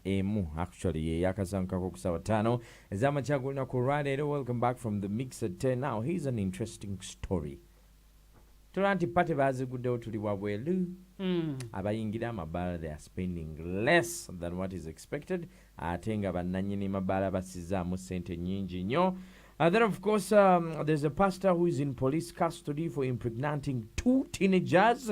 emu actually yakasankako kusawa 5 ez'amakya na ku Rwaleero. Welcome back from the mix at 10. Now here's an interesting story. Tulanti pate baziguddewo tuli wabweru. Abayingira amabaala, they are spending less than what is expected. Ate nga bannannyini mabaala basizaamu ssente nnyingi nnyo. Then of course there's a pastor who is in police custody for impregnating 2 teenagers.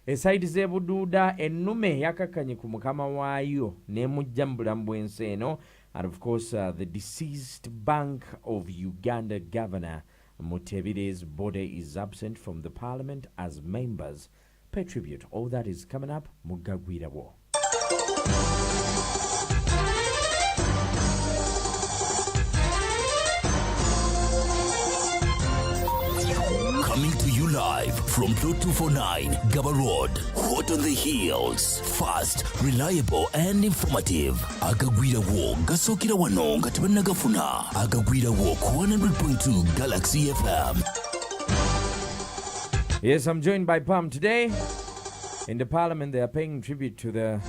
Esaidi z'ebuduuda ennume yakakanye ku mukama waayo n'emujja mu bulamu bw'ensi eno. And of course the deceased Bank of Uganda governor Mutebire's body is absent from the parliament as members pay tribute. All that is coming up. Mugagwirawo. Coming to you live from Plot 249, Gaba Road. Hot on the heels. Fast, reliable, and informative. Agagwira wo, gasokira wano, gatabanagafuna. Agagwira wo, 100.2 Galaxy FM. Yes, I'm joined by Pam today. In the parliament, they are paying tribute to the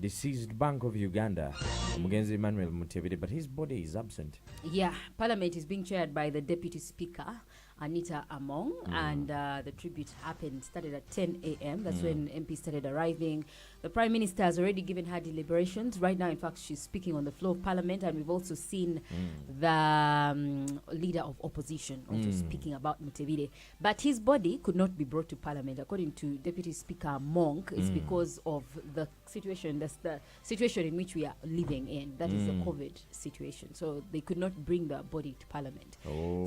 deceased Bank of Uganda, Mugenzi Emmanuel Mutebire, but his body is absent. Yeah, parliament is being chaired by the deputy speaker, Anita Among, and the tribute started at 10 a.m. That's when MPs started arriving. The Prime Minister has already given her deliberations. Right now, in fact, she's speaking on the floor of Parliament, and we've also seen the leader of opposition also speaking about Mutebire. But his body could not be brought to Parliament, according to Deputy Speaker Monk. It's because of the situation. That's the situation in which we are living in. That is the COVID situation. So they could not bring the body to Parliament.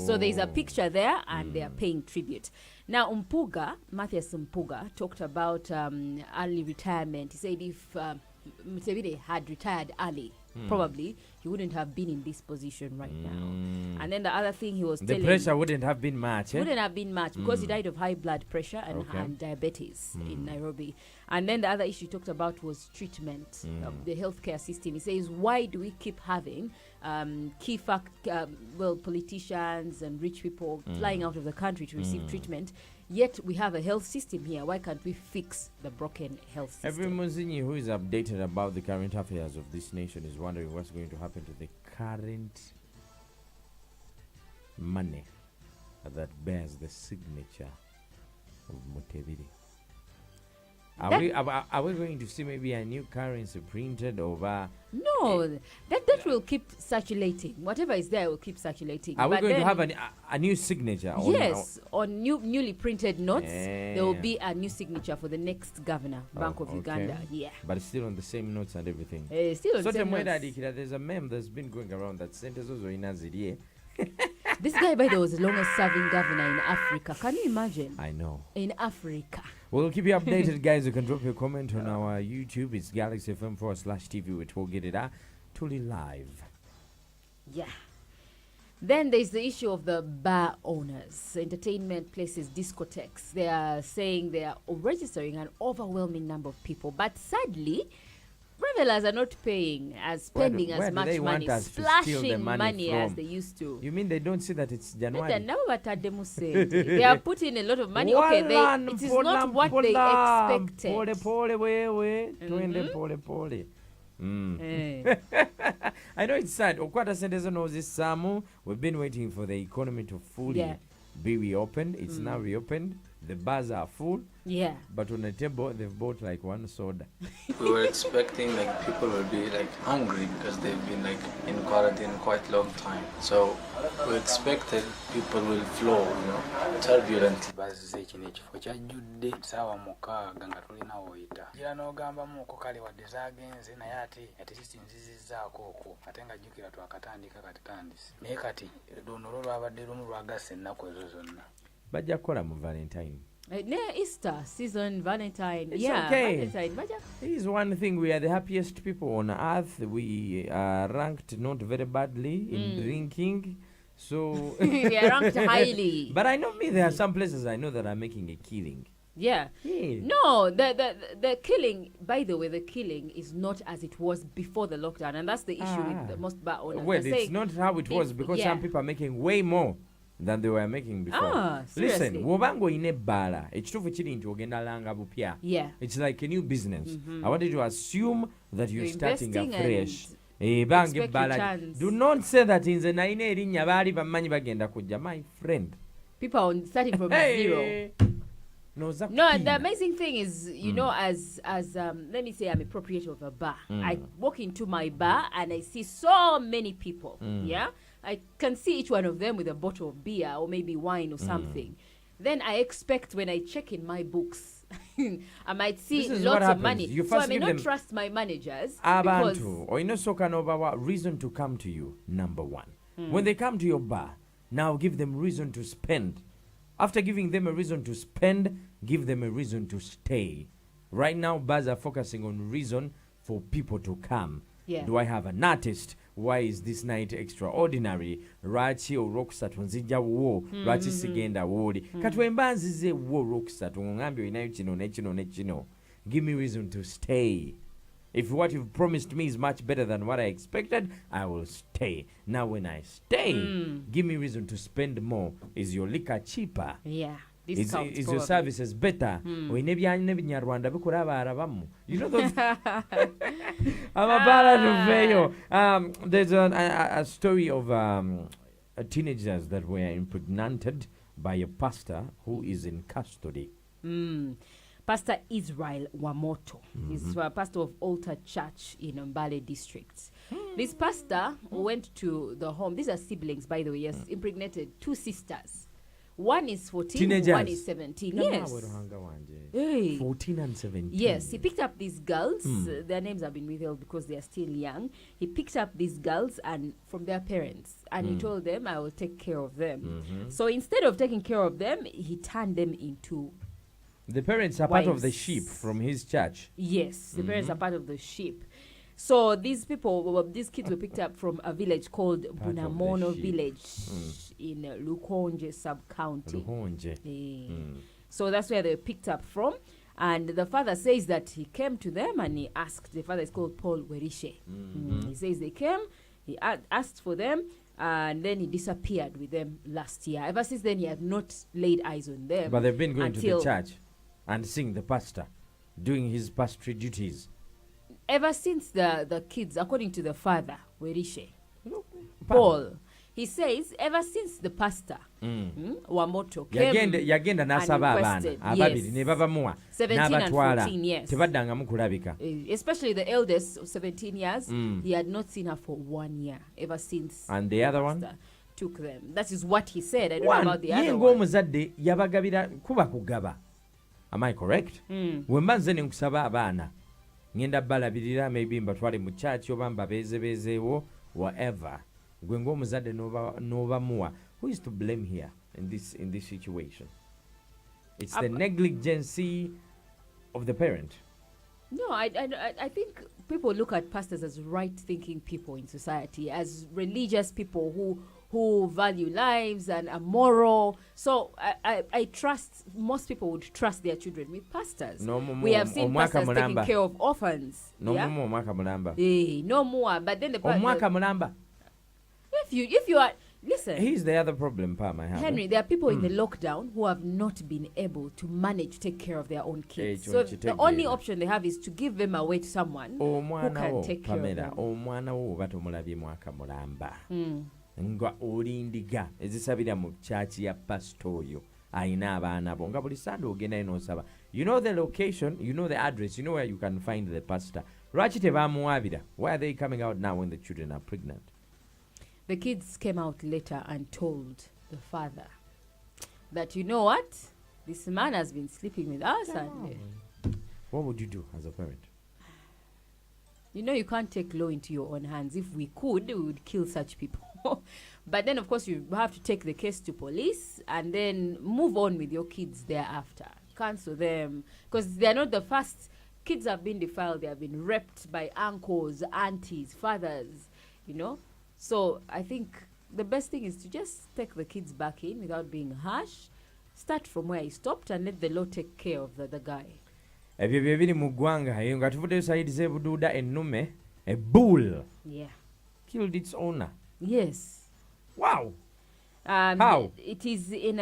So there's a picture there, and they are paying tribute. Now, Matthias Mpuga talked about early retirement. He said if Mutebire had retired early, probably he wouldn't have been in this position right now. And then the other thing he was telling... The pressure wouldn't have been much, Wouldn't have been much because he died of high blood pressure and diabetes in Nairobi. And then the other issue he talked about was treatment of the healthcare system. He says, why do we keep having politicians and rich people flying out of the country to receive treatment, yet we have a health system here? Why can't we fix the broken health system? Every Muzinyi who is updated about the current affairs of this nation is wondering what's going to happen to the current money that bears the signature of Mutebire. Are we going to see maybe a new currency printed over? No, that will keep circulating. Whatever is there will keep circulating. Are we going to have a new signature? Yes, on newly printed notes, there will be a new signature for the next governor, Bank of Uganda. Yeah, but it's still on the same notes and everything. Still on the same notes. There's a meme that's been going around that sentence also in Aziriye. This guy, by the way, was the longest serving governor in Africa. Can you imagine? I know. In Africa. We'll keep you updated, guys. You can drop your comment on our YouTube. It's Galaxy FM/TV, which will get it out totally live. Yeah. Then there's the issue of the bar owners, entertainment places, discotheques. They are saying they are registering an overwhelming number of people. But sadly, Revelers are not spending as much money, splashing money as they used to. You mean they don't see that it's January? They are putting a lot of money. Okay, it is not what they expected. I know it's sad. We've been waiting for the economy to fully be reopened. It's now reopened. The bars are full. Yeah. But on the table, they've bought like one soda. We were expecting like people will be like hungry because they've been like in quarantine quite a long time. So we expected people will flow, turbulently. Bazize kino ekifo kyajjudde saawa mukaaga nga tulina woyita. Gira n'ogambamu ko kale wadde zaagenze naye ate sisinzizizzaako okwo ate nga jjukira twakatandika katandise. Naye kati luno lwabadde lumu lwagasse ennaku ezo zonna. Bajja kukola mu Valentine. Easter season, Valentine. It's yeah, okay. Valentine. Here's one thing. We are the happiest people on earth. We are ranked not very badly in drinking. So we are ranked highly. But I know there are some places I know that are making a killing. Yeah. No, the killing, by the way, the killing is not as it was before the lockdown. And that's the issue with the most bar owners. Well, it's not how it was because some people are making way more than they were making before. Seriously? Listen, wobango ine ebbaala ekituufu kiri nti ogenda langa bupya. Yeah. It's like a new business. I want you to assume that you're starting investing afresh. expect Bange ebbala. returns. Do not say that nze nalina erinnya baali bamanyi bagenda kujja. My friend. People are starting from zero. No, The amazing thing is, you know, as let me say I'm a proprietor of a bar. I walk into my bar and I see so many people. Yeah, I can see each one of them with a bottle of beer or maybe wine or something. Then I expect when I check in my books, I might see lots of money. So I may not trust my managers. Abantu oyina soka n'obawa reason to come to you. Number one, when they come to your bar, now give them reason to spend. After giving them a reason to spend, give them a reason to stay. Right now, bars are focusing on reason for people to come. Yeah. Do I have an artist? Why is this night extraordinary? Lwaki olwokusatu nzijja wo? Lwaki sigenda wooli? Katwemba nzize wo olwokusatu ngambye olinayo kino nekino nekino. Give me reason to stay. If what you've promised me is much better than what I expected, I will stay. Now when I stay, give me reason to spend more. Is your liquor cheaper? Yeah. Is your services better? Oyine ebyanyebinyarwanda bikulaba arabamu. You know those. There's a story of teenagers that were impregnated by a pastor who is in custody. Pastor Israel Wamoto. He's a pastor of Altar Church in Mbale district. This pastor went to the home. These are siblings, by the way. Yes, impregnated 2 sisters. One is 14, teenagers. One is 17. Yes. Hey. 14 and 17. Yes, he picked up these girls. Their names have been withheld because they are still young. He picked up these girls and from their parents, and he told them, I will take care of them. So instead of taking care of them, he turned them into the parents are part of the sheep from his church. Yes, the parents are part of the sheep. So these kids were picked up from a village called Bunamono village in Lukonje sub-county. So that's where they were picked up from. And the father says that he came to them and he asked. The father is called Paul Werishe. He says they came, he asked for them, and then he disappeared with them last year. Ever since then, he had not laid eyes on them. But they've been going to the church and seeing the pastor doing his pastoral duties. Ever since the kids, according to the father, Werishe, Paul, he says, ever since the pastor, Wamoto, came yagenda n'asaba abaana ababiri ne babamuwa 17 and n'abatwala 14, yes. tebaddangamu kulabika. Especially the eldest of 17 years, he had not seen her for 1 year, ever since. And the other one? Took them. That is what he said. I don't know about the other one. Ng'omuzadde yabagabira kuba kugaba. Am I correct? Wemba nze ne nkusaba abaana ngenda balabirira maybe mbatwale mu church oba mbabeezebeezeewo whatever. Gwe ng'omuzadde n'obamuwa. Who is to blame here in this situation? It's the negligence of the parent. No, I think people look at pastors as right-thinking people in society, as religious people who value lives and are moral. So I trust, most people would trust their children with pastors. We have seen pastors taking care of orphans. No more. But then the if you are, listen. Here's the other problem, Pam. Henry, there are people in the lockdown who have not been able to manage to take care of their own kids. So the only option they have is to give them away to someone who can take care of them. Omwana wo batomulabye mwaka mulamba. Nga olindiga ezisabira mu church ya pastor oyo ayina abaana bo nga buli Sunday ogenda n'osaba. You know the location, you know the address, you know where you can find the pastor. Lwaki tebamuwabira? Why are they coming out now when the children are pregnant? The kids came out later and told the father that, you know what, this man has been sleeping with us. And what would you do as a parent? You know, you can't take law into your own hands. If we could, we would kill such people. But then, of course, you have to take the case to police and then move on with your kids thereafter. Cancel them. Because they are not the first. Kids have been defiled. They have been raped by uncles, aunties, fathers, you know. So I think the best thing is to just take the kids back in without being harsh. Start from where he stopped and let the law take care of the guy. Ebyo bye biri mu ggwanga eyo nga tuvuddeyo sayidi z'ebuduuda ennume a bull killed its owner. Yes. Wow. How? It is in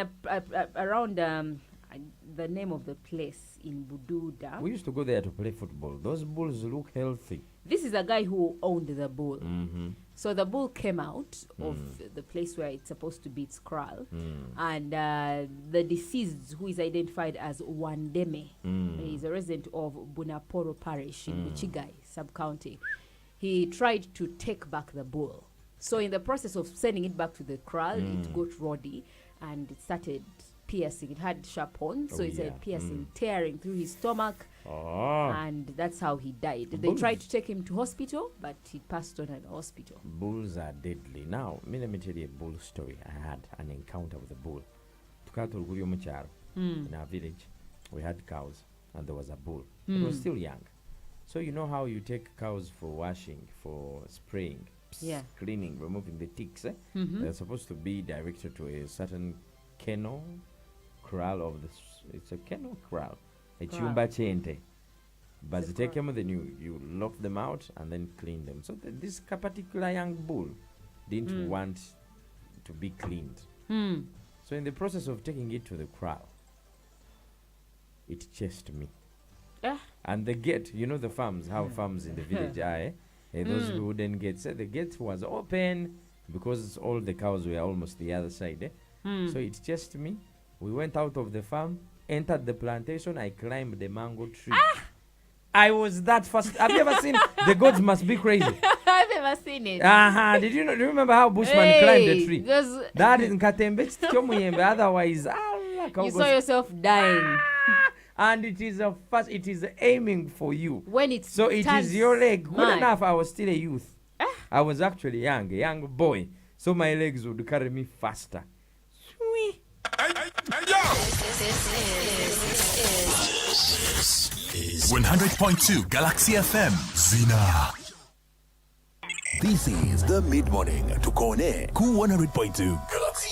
around the name of the place in Bududa. We used to go there to play football. Those bulls look healthy. This is a guy who owned the bull. Mm-hmm. So the bull came out of the place where it's supposed to be its kraal, and the deceased, who is identified as Wandeme, he is a resident of Bunaporo Parish in Buchigai sub-county. He tried to take back the bull. So in the process of sending it back to the kraal, it got roddy and it started piercing. It had sharp horns, so it started piercing, tearing through his stomach, and that's how he died. They tried to take him to hospital, but he passed on at the hospital. Bulls are deadly. Now, let me tell you a bull story. I had an encounter with a bull. In our village, we had cows, and there was a bull. It was still young. So you know how you take cows for washing, for spraying, cleaning, removing the ticks. They're supposed to be directed to a certain kennel, kraal of the. It's a kennel kraal. A chumba chente. But you take them, then you lock them out and then clean them. So this particular young bull didn't want to be cleaned. So in the process of taking it to the kraal, it chased me. And the gate, you know the farms, how farms in the village are, those wooden gates. The gate was open because all the cows were almost the other side. So it chased me. We went out of the farm, entered the plantation. I climbed the mango tree. I was that fast. Have you ever seen The Gods Must Be Crazy? I've never seen it. Did you know? Do you remember how Bushman climbed the tree? That is Katembe. Otherwise, you saw yourself dying. And it is it is aiming for you. When it's so it is your leg. Good mine. enough, I was still a youth. I was actually a young boy. So my legs would carry me faster. Sweet. This is 100.2 Galaxy FM, Zzina. This is the mid-morning to Kone, Ku 100.2 Galaxy